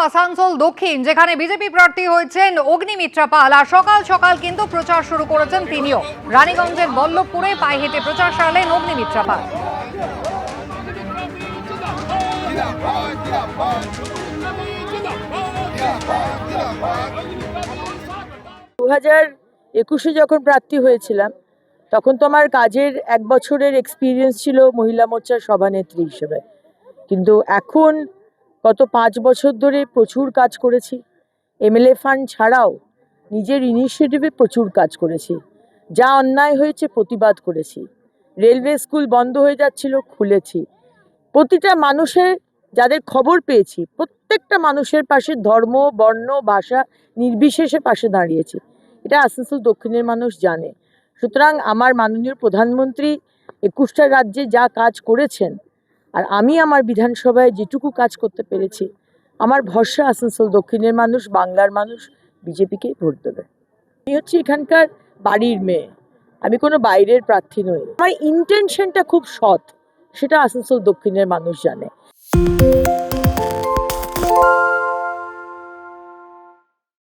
আসানসোল দক্ষিণ, যেখানে বিজেপি প্রার্থী হয়েছেন অগ্নিমিত্রা পাল, আর সকাল সকাল কিন্তু প্রচার শুরু করেছেন তিনিও। রানীগঞ্জের বল্লভপুরে পায়ে হেঁটে প্রচার সারলেন অগ্নিমিত্রা পাল। 2021-এ যখন প্রার্থী হয়েছিলাম তখন তো আমার কাজের 1 বছরের এক্সপিরিয়েন্স ছিল মহিলা মোর্চার সভানেত্রী হিসেবে, কিন্তু এখন গত 5 বছর ধরে প্রচুর কাজ করেছি। এমএলএ ফান্ড ছাড়াও নিজের ইনিশিয়েটিভে প্রচুর কাজ করেছি। যা অন্যায় হয়েছে প্রতিবাদ করেছি। রেলওয়ে স্কুল বন্ধ হয়ে যাচ্ছিল, খুলেছি। প্রতিটা মানুষের যাদের খবর পেয়েছি প্রত্যেকটা মানুষের পাশে ধর্ম, বর্ণ, ভাষা নির্বিশেষে পাশে দাঁড়িয়েছি। এটা আসানসোল দক্ষিণের মানুষ জানে। সুতরাং আমার মাননীয় প্রধানমন্ত্রী 21টা রাজ্যে যা কাজ করেছেন, আর আমি আমার বিধানসভায় যেটুকু কাজ করতে পেরেছি, আমার ভরসা আসানসোল দক্ষিণের মানুষ, বাংলার মানুষ বিজেপিকেই ভোট দেবে। আমি হচ্ছে এখানকার বাড়ির মেয়ে, আমি কোনো বাইরের প্রার্থী নই। আমার ইন্টেনশনটা খুব সৎ, সেটা আসানসোল দক্ষিণের মানুষ জানে।